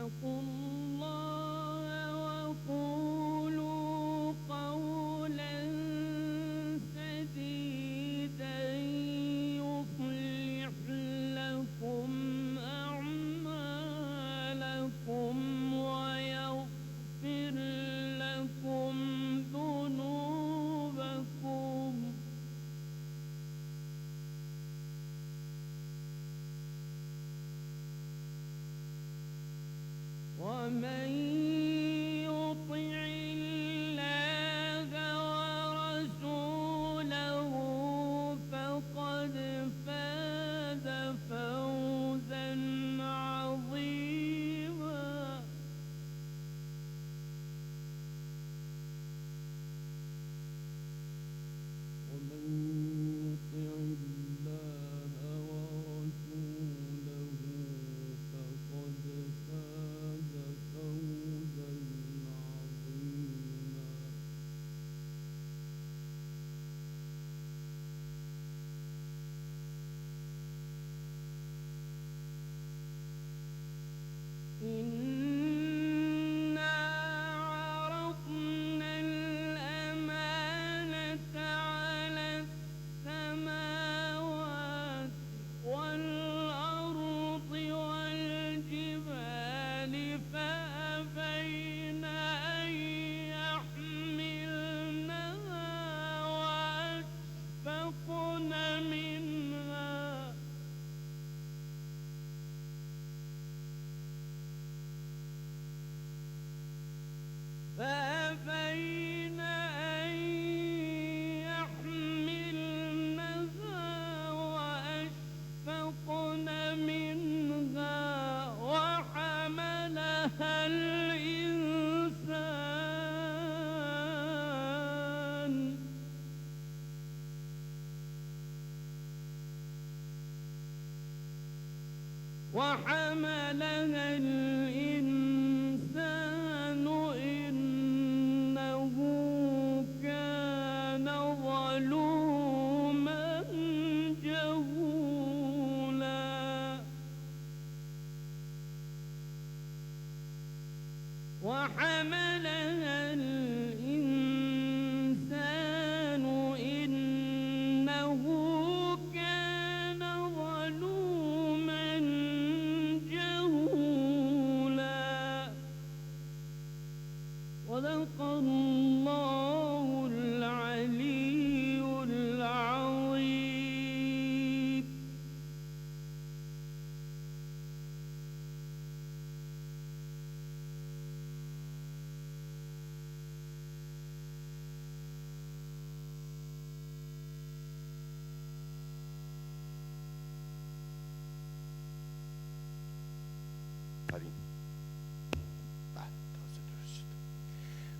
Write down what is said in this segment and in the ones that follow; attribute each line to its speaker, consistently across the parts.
Speaker 1: واتقوا الله وقولوا قولا سديدا يصلح لكم أعمالكم ويغفر لكم ذنوبكم ومن يطع الله ورسوله فقد فاز فوزا عظيما. ومن يطع الله ورسوله فقد فاز فوزا عظيما. إنا عرضنا الأمانة على السماوات والأرض والجبال فأبين أن يحملنها وأشفقن منها فأبين أن يحملنها وأشفقن منها وحملها الإنسان إنه كان ظلوما جهولا. وحملها الإنسان إنه كان ظلوما جهولا. صدق الله العلي العظيم.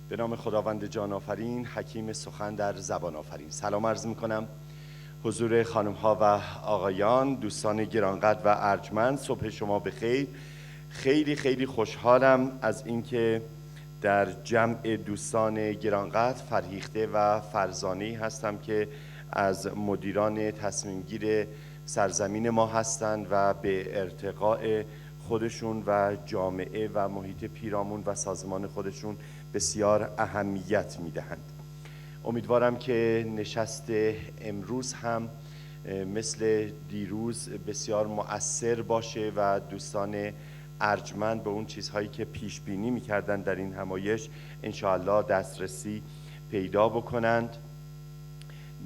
Speaker 2: به نام خداوند جان آفرین، حکیم سخن در زبان آفرین. سلام عرض میکنم حضور خانم ها و آقایان، دوستان گرانقدر و ارجمند. صبح شما بخیر. خیلی خیلی خوشحالم از اینکه در جمع دوستان گرانقدر فرهیخته و فرزانه‌ای هستم که از مدیران تصمیمگیر سرزمین ما هستند و به ارتقاء خودشون و جامعه و محیط پیرامون و سازمان خودشون بسیار اهمیت میدهند. امیدوارم که نشست امروز هم مثل دیروز بسیار مؤثر باشه و دوستان ارجمند به اون چیزهایی که پیش بینی میکردن در این همایش انشاءالله دسترسی پیدا بکنند.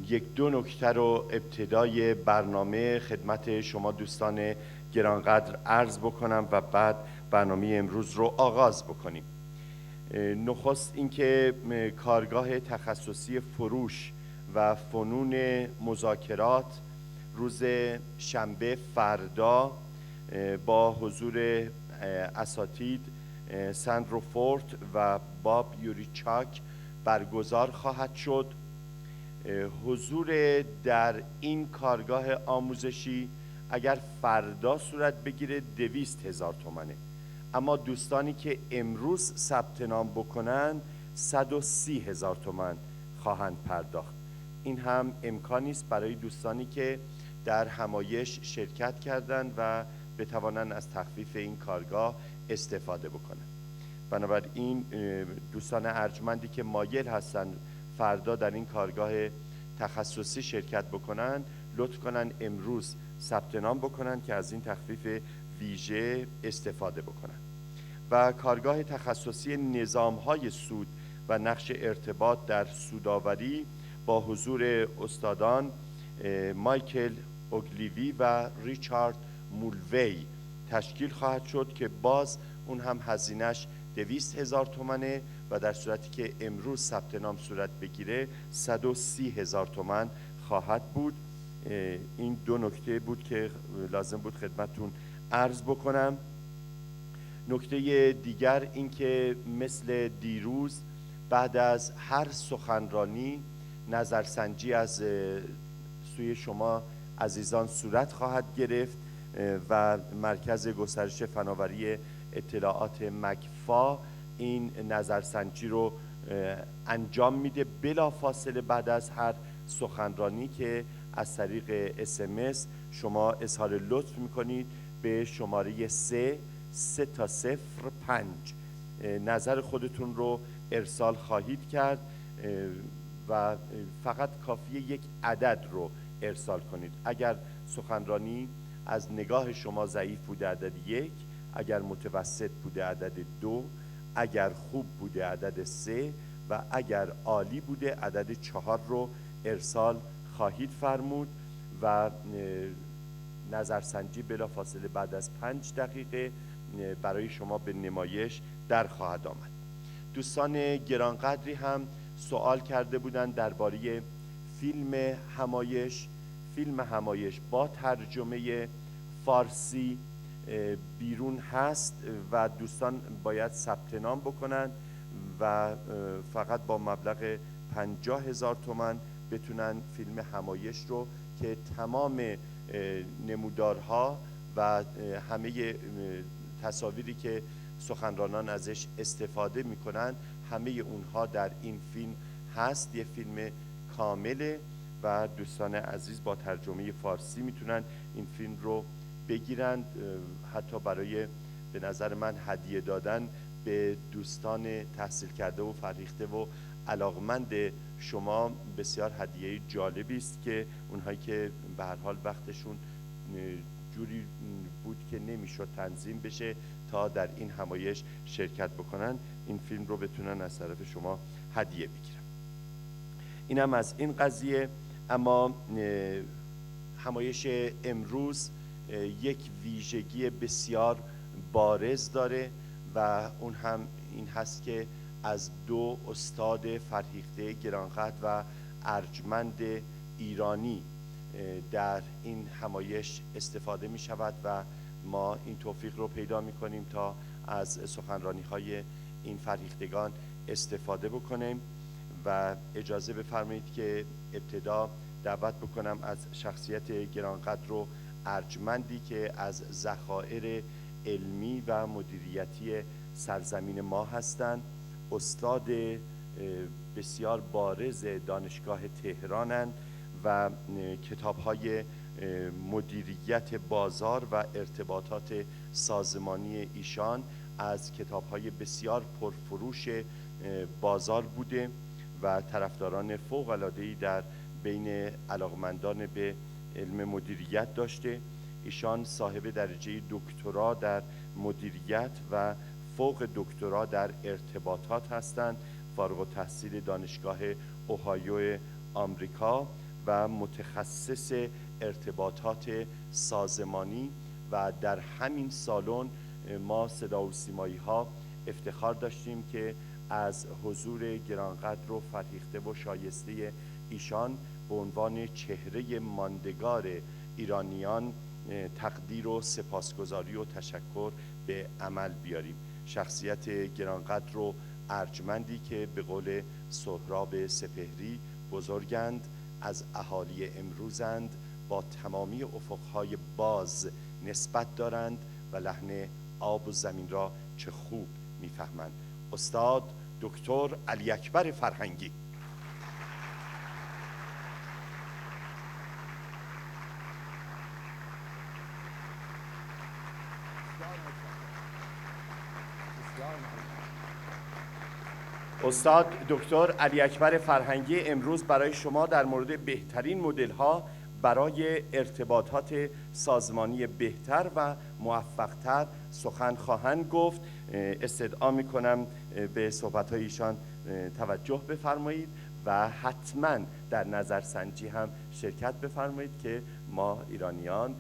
Speaker 2: یک دو نکته رو ابتدای برنامه خدمت شما دوستان گرانقدر عرض بکنم و بعد برنامه امروز رو آغاز بکنیم. نخست اینکه کارگاه تخصصی فروش و فنون مذاکرات روز شنبه فردا با حضور اساتید ساندرو فورت و باب یوریچاک برگزار خواهد شد. حضور در این کارگاه آموزشی اگر فردا صورت بگیره 200,000 تومنه، اما دوستانی که امروز ثبت نام بکنن 130,000 تومان خواهند پرداخت. این هم امکانی است برای دوستانی که در همایش شرکت کردند و بتوانند از تخفیف این کارگاه استفاده بکنند. بنابراین دوستان ارجمندی که مایل هستند فردا در این کارگاه تخصصی شرکت بکنن، لطف کنن امروز ثبت نام بکنن که از این تخفیف ویژه استفاده بکنن. و کارگاه تخصصی نظام‌های سود و نقش ارتباط در سودآوری با حضور استادان مایکل اوگلیوی و ریچارد مولوی تشکیل خواهد شد که باز اون هم هزینه‌اش 200,000 تومانه و در صورتی که امروز ثبت نام صورت بگیره 130,000 تومان خواهد بود. این دو نکته بود که لازم بود خدمتتون عرض بکنم. نکته دیگر این که مثل دیروز بعد از هر سخنرانی نظرسنجی از سوی شما عزیزان صورت خواهد گرفت و مرکز گسترش فناوری اطلاعات مگفا این نظرسنجی رو انجام میده بلا فاصله بعد از هر سخنرانی که از طریق SMS شما اظهار لطف میکنید به شماره 3-3-0-5 نظر خودتون رو ارسال خواهید کرد و فقط کافیه یک عدد رو ارسال کنید. اگر سخنرانی از نگاه شما ضعیف بوده عدد 1، اگر متوسط بوده عدد 2، اگر خوب بوده عدد 3 و اگر عالی بوده عدد 4 رو ارسال خواهید فرمود و نظرسنجی بلافاصله بعد از 5 دقیقه برای شما به نمایش در خواهد آمد. دوستان گرانقدری هم سوال کرده بودند درباره فیلم همایش با ترجمه فارسی بیرون هست و دوستان باید ثبت نام بکنن و فقط با مبلغ 50,000 تومان بتونن فیلم همایش رو که تمام نمودارها و همه تصاویری که سخنرانان ازش استفاده میکنن همه اونها در این فیلم هست. یه فیلم کامله و دوستان عزیز با ترجمه فارسی میتونن این فیلم رو بگیرند. حتی برای به نظر من هدیه دادن به دوستان تحصیل کرده و فرهیخته و علاقمند شما بسیار هدیه جالبی است که اونهایی که به هر حال وقتشون جوری بود که نمیشد تنظیم بشه تا در این همایش شرکت بکنن این فیلم رو بتونن از طرف شما هدیه بگیرن. اینم از این قضیه. اما همایش امروز یک ویژگی بسیار بارز داره و اون هم این هست که از دو استاد فرهیخته گرانقدر و ارجمند ایرانی در این همایش استفاده می شود و ما این توفیق رو پیدا می کنیم تا از سخنرانی های این فرهیختگان استفاده بکنیم. و اجازه بفرمایید که ابتدا دعوت بکنم از شخصیت گرانقدر و ارجمندی که از ذخایر علمی و مدیریتی سرزمین ما هستند، استاد بسیار بارز دانشگاه تهرانند و کتاب‌های مدیریت بازار و ارتباطات سازمانی ایشان از کتاب‌های بسیار پرفروش بازار بوده و طرفداران فوق‌العاده‌ای در بین علاقمندان به علم مدیریت داشته. ایشان صاحب درجه دکترا در مدیریت و فوق دکترا در ارتباطات هستند، فارغ التحصیل دانشگاه اوهایو آمریکا و متخصص ارتباطات سازمانی و در همین سالن ما صدا و سیمایی ها افتخار داشتیم که از حضور گرانقدر و فرهیخته و شایسته ایشان به عنوان چهره ماندگار ایرانیان تقدیر و سپاسگزاری و تشکر به عمل بیاریم. شخصیت گرانقدر و ارجمندی که به قول سهراب سپهری بزرگند، از اهالی امروزند، با تمامی افقهای باز نسبت دارند و لحن آب و زمین را چه خوب میفهمند. استاد دکتر علی اکبر فرهنگی. استاد دکتر علی اکبر فرهنگی امروز برای شما در مورد بهترین مدل‌ها برای ارتباطات سازمانی بهتر و موفق‌تر سخن خواهند گفت. استدعا می‌کنم به صحبت‌های ایشان توجه بفرمایید و حتما در نظرسنجی هم شرکت بفرمایید که ما ایرانیان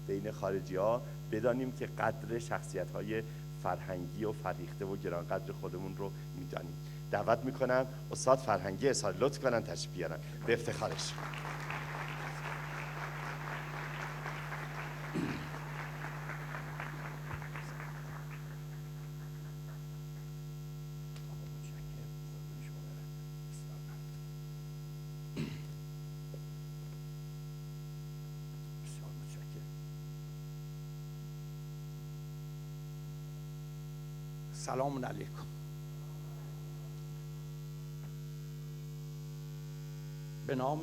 Speaker 2: بین خارجی‌ها بدانیم که قدر شخصیت‌های فرهنگی و فرهیخته و گرانقدر خودمون رو میدانیم. دعوت میکنم استاد فرهنگی اظهار لطف کنن تشریف بیارن به افتخارش.
Speaker 3: سلام علیکم. به نام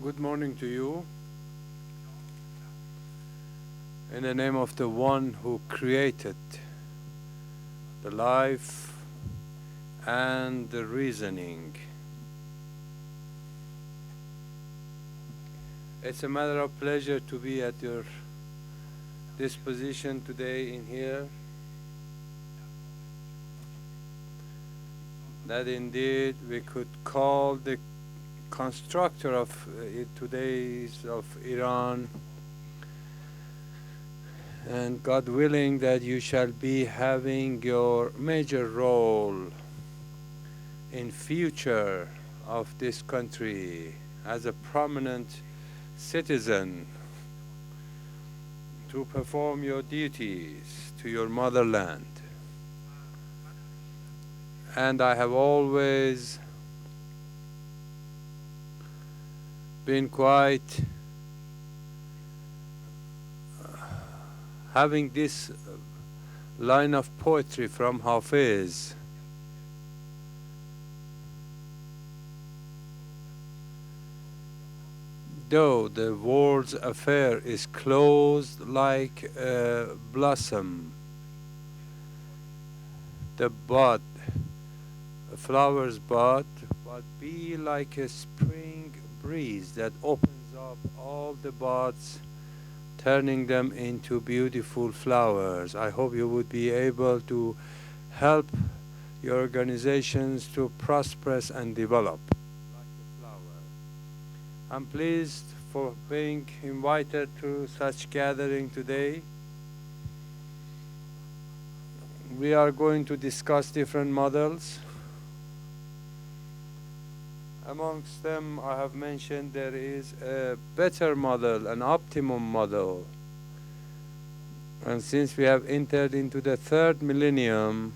Speaker 4: Good morning to you. In the name of the one who created the life and the reasoning. It's a matter of pleasure to be at your disposition today in here. That indeed we could call the constructor of today's of Iran, and God willing that you shall be having your major role in future of this country as a prominent citizen to perform your duties to your motherland. And I have always been quite having this line of poetry from Hafiz. Though the world's affair is closed like a blossom, the bud, a flower's bud, but be like a spring breeze that opens up all the buds, turning them into beautiful flowers. I hope you would be able to help your organizations to prosper and develop like a flower. I'm pleased for being invited to such gathering today. We are going to discuss different models. Amongst them, I have mentioned there is a better model, an optimum model. And since we have entered into the third millennium,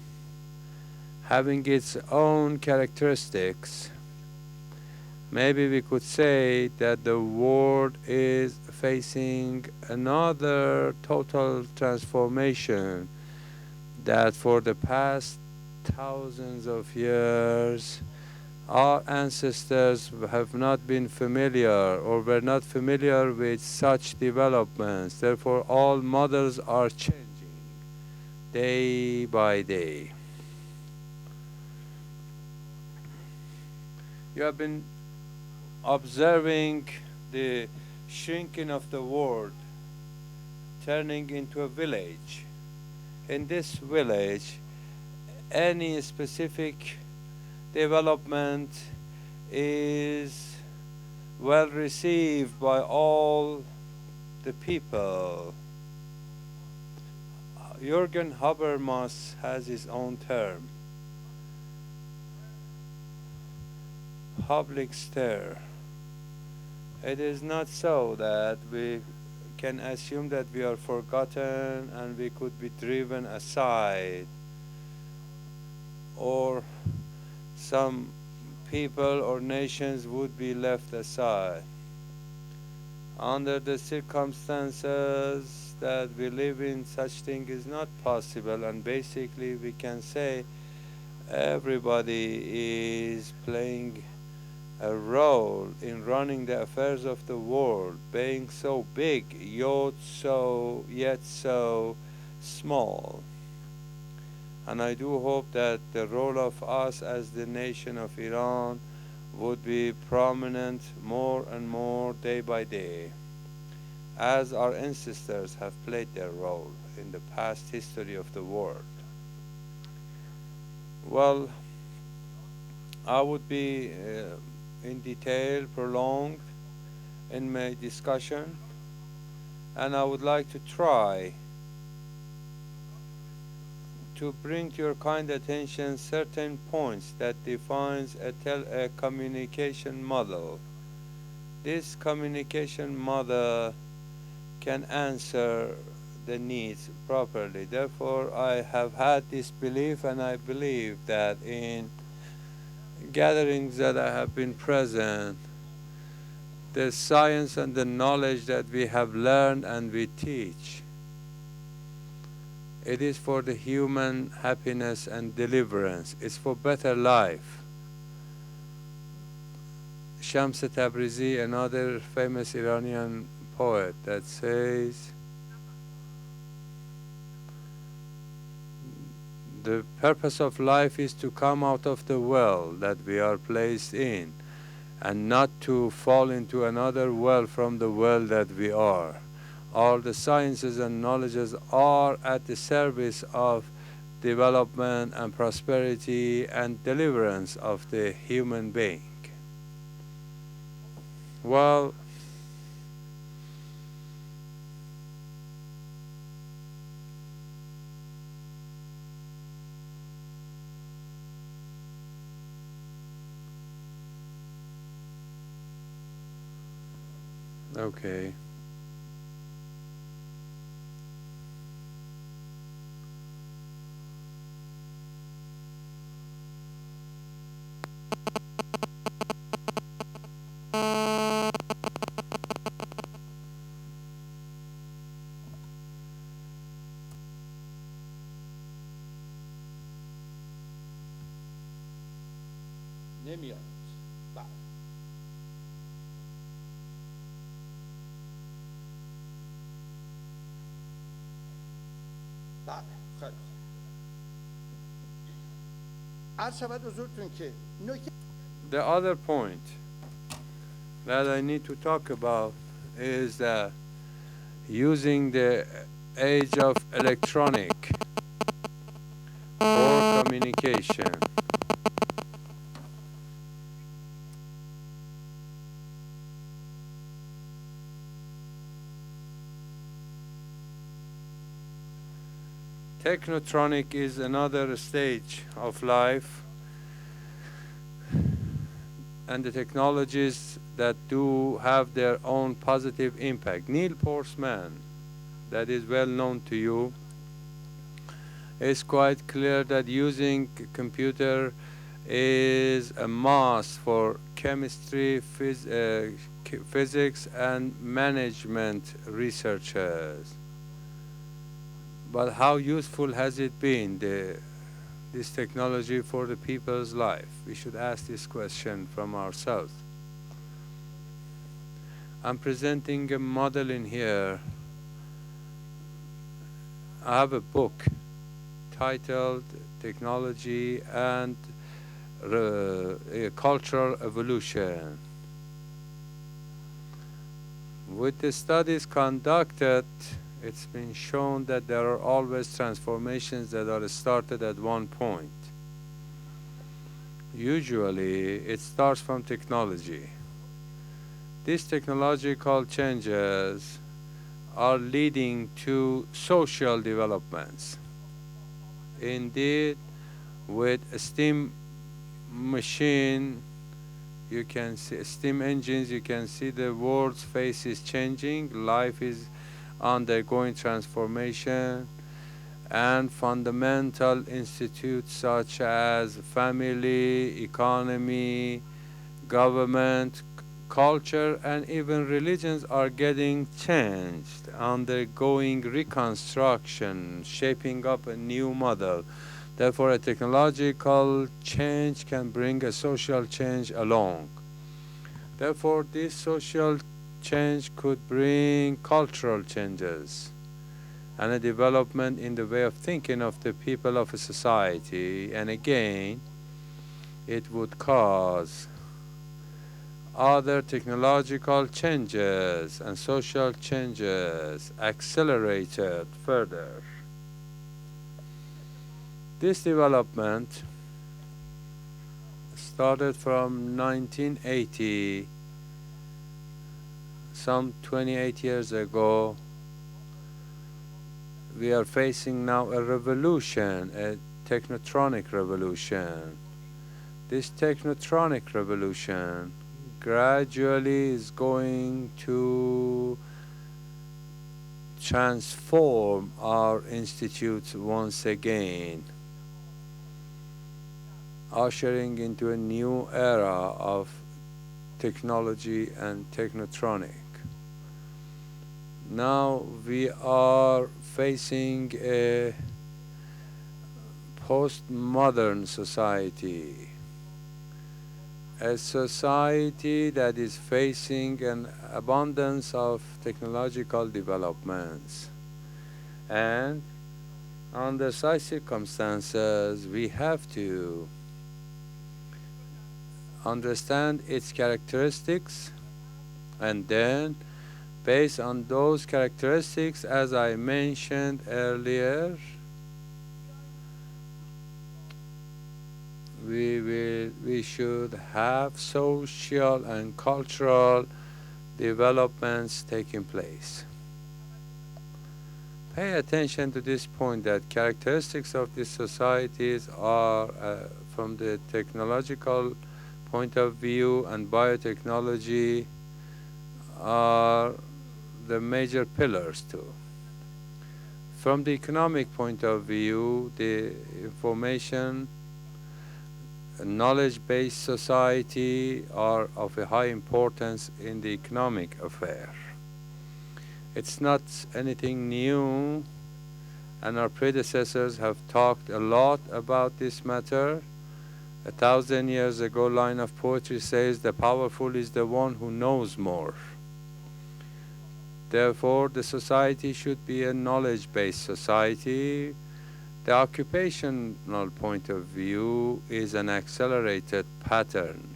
Speaker 4: having its own characteristics, maybe we could say that the world is facing another total transformation that for the past thousands of years our ancestors have not been familiar or were not familiar with such developments. Therefore, all models are changing day by day. You have been observing the shrinking of the world, turning into a village. In this village, any specific development is well received by all the people. Jürgen Habermas has his own term, public stare. It is not so that we can assume that we are forgotten and we could be driven aside, or some people or nations would be left aside. Under the circumstances that we live in, such thing is not possible, and basically we can say everybody is playing a role in running the affairs of the world, being so big, yet so small. And I do hope that the role of us as the nation of Iran would be prominent more and more day by day, as our ancestors have played their role in the past history of the world. Well, I would be in detail prolonged in my discussion, and I would like to try to bring to your kind attention certain points that defines a communication model. This communication model can answer the needs properly. Therefore, I have had this belief, and I believe that in gatherings that I have been present, the science and the knowledge that we have learned and we teach, it is for the human happiness and deliverance. It's for better life. Shams Tabrizi, another famous Iranian poet, that says, the purpose of life is to come out of the well that we are placed in, and not to fall into another well from the well that we are. All the sciences and knowledges are at the service of development and prosperity and deliverance of the human being. Well, okay.
Speaker 3: نمیاد. بله. بله خیلی خوب. عرض شود حضورتون که نکته
Speaker 4: The other point that I need to talk about is that using the age of electronic for communication. Technotronic is another stage of life, and the technologies that do have their own positive impact. Neil Postman, that is well known to you, it's quite clear that using computer is a must for chemistry, physics, and management researchers. But how useful has it been, this technology, for the people's life? We should ask this question from ourselves. I'm presenting a model in here. I have a book titled Technology and Cultural Evolution. With the studies conducted, it's been shown that there are always transformations that are started at one point. Usually, it starts from technology. These technological changes are leading to social developments. Indeed, with a steam machine, you can see steam engines, you can see the world's face is changing, life is undergoing transformation, and fundamental institutes such as family, economy, government, culture, and even religions are getting changed, undergoing reconstruction, shaping up a new model. Therefore, a technological change can bring a social change along. Therefore, this social change could bring cultural changes. and a development in the way of thinking of the people of a society, and again, it would cause other technological changes and social changes accelerated further. This development started from 1980, some 28 years ago. We are facing now a revolution, a technotronic revolution. This technotronic revolution gradually is going to transform our institutes once again, ushering into a new era of technology and technotronic. Now we are facing a postmodern society, a society that is facing an abundance of technological developments. And under such circumstances, we have to understand its characteristics, and then based on those characteristics, as I mentioned earlier, we should have social and cultural developments taking place. Pay attention to this point, that characteristics of these societies are, from the technological point of view and biotechnology, are the major pillars too. From the economic point of view, the information knowledge-based society are of a high importance in the economic affair. It's not anything new, and our predecessors have talked a lot about this matter. 1,000 years ago, line of poetry says, "The powerful is the one who knows more." Therefore, the society should be a knowledge-based society. The occupational point of view is an accelerated pattern.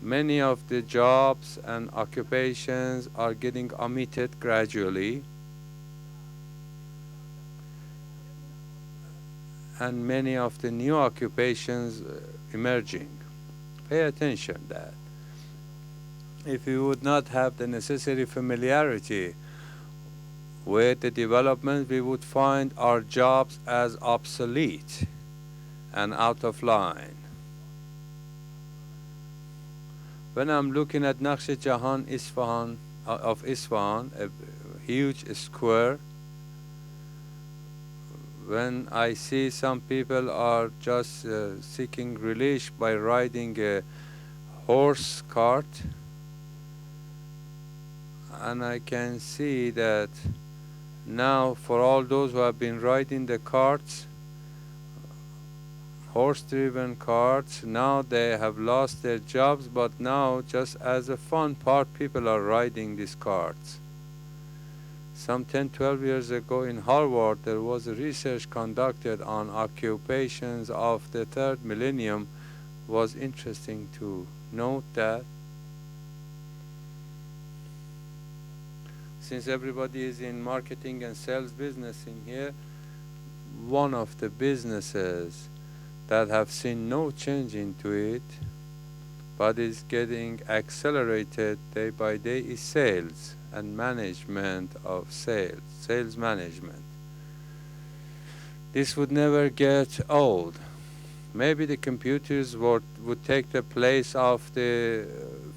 Speaker 4: Many of the jobs and occupations are getting omitted gradually, and many of the new occupations emerging. Pay attention to that. If we would not have the necessary familiarity with the development, we would find our jobs as obsolete and out of line. When I'm looking at Naqsh Jahan Isfahan, of Isfahan, a huge square, when I see some people are just seeking relief by riding a horse cart, and I can see that now for all those who have been riding the carts, horse-driven carts, now they have lost their jobs, but now just as a fun part, people are riding these carts. Some 10-12 years ago in Harvard, there was a research conducted on occupations of the third millennium. It was interesting to note that since everybody is in marketing and sales business in here, one of the businesses that have seen no change into it, but is getting accelerated day by day, is sales and management of sales, sales management. This would never get old. Maybe the computers would take the place of the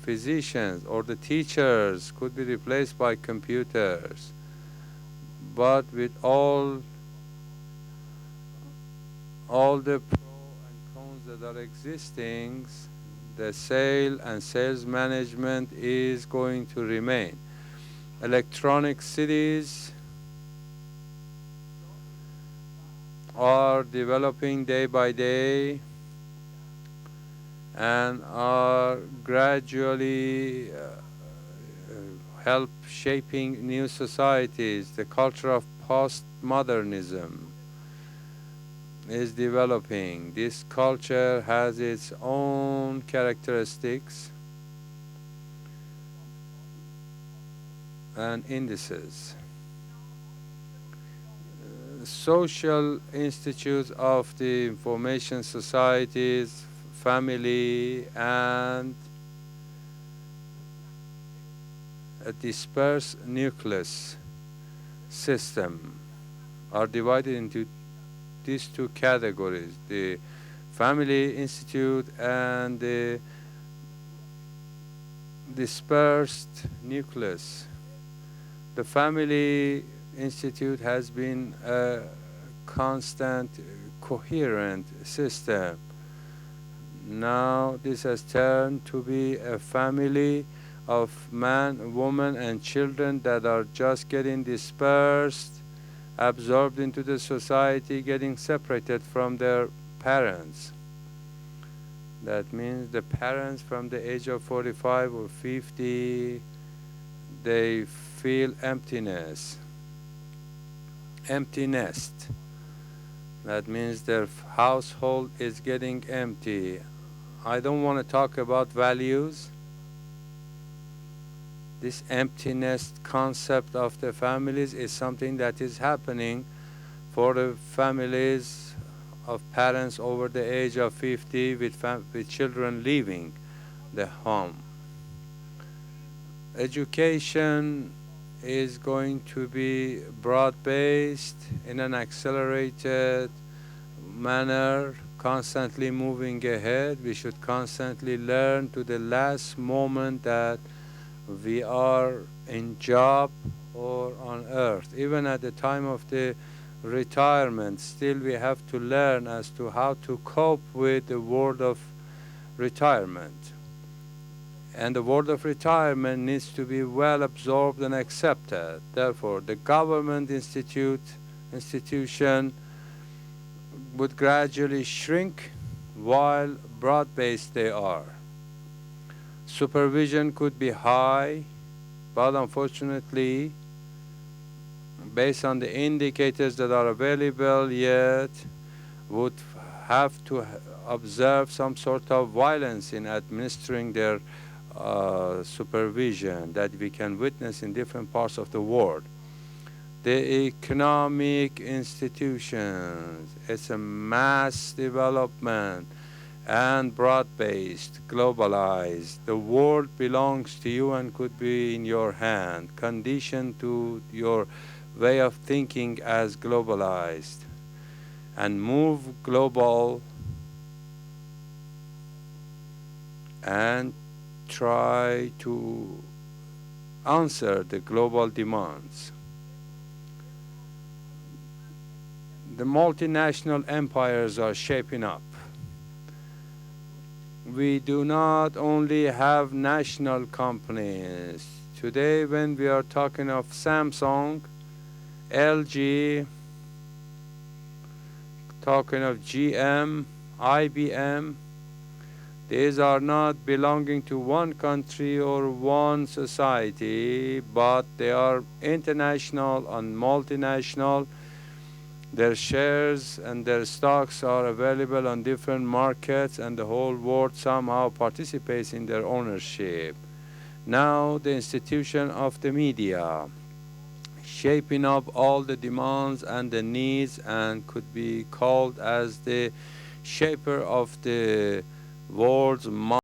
Speaker 4: physicians, or the teachers could be replaced by computers. But with all the pros and cons that are existing, the sale and sales management is going to remain. Electronic cities are developing day by day and are gradually help shaping new societies. The culture of postmodernism is developing. This culture has its own characteristics and indices. Social institutes of the information societies, family, and a dispersed nucleus system are divided into these two categories: the family institute and the dispersed nucleus. The family institute has been a constant, coherent system. Now this has turned to be a family of man, woman, and children that are just getting dispersed, absorbed into the society, getting separated from their parents. That means the parents from the age of 45 or 50, they feel emptiness. Empty nest. That means their household is getting empty. I don't want to talk about values. This emptiness concept of the families is something that is happening for the families of parents over the age of 50 with children leaving the home. Education is going to be broad-based in an accelerated manner, constantly moving ahead. We should constantly learn to the last moment that we are in job or on earth. Even at the time of the retirement, still we have to learn as to how to cope with the world of retirement. And the word of retirement needs to be well absorbed and accepted. Therefore, the government institution would gradually shrink while broad-based they are. Supervision could be high, but unfortunately, based on the indicators that are available yet, would have to observe some sort of violence in administering their supervision that we can witness in different parts of the world. The economic institutions, it's a mass development and broad-based, globalized. The world belongs to you and could be in your hand, conditioned to your way of thinking as globalized, and move global and try to answer the global demands. The multinational empires are shaping up. We do not only have national companies. Today, when we are talking of Samsung, LG, talking of GM, IBM, these are not belonging to one country or one society, but they are international and multinational. Their shares and their stocks are available on different markets, and the whole world somehow participates in their ownership. Now, the institution of the media, shaping up all the demands and the needs, and could be called as the shaper of the world's mind.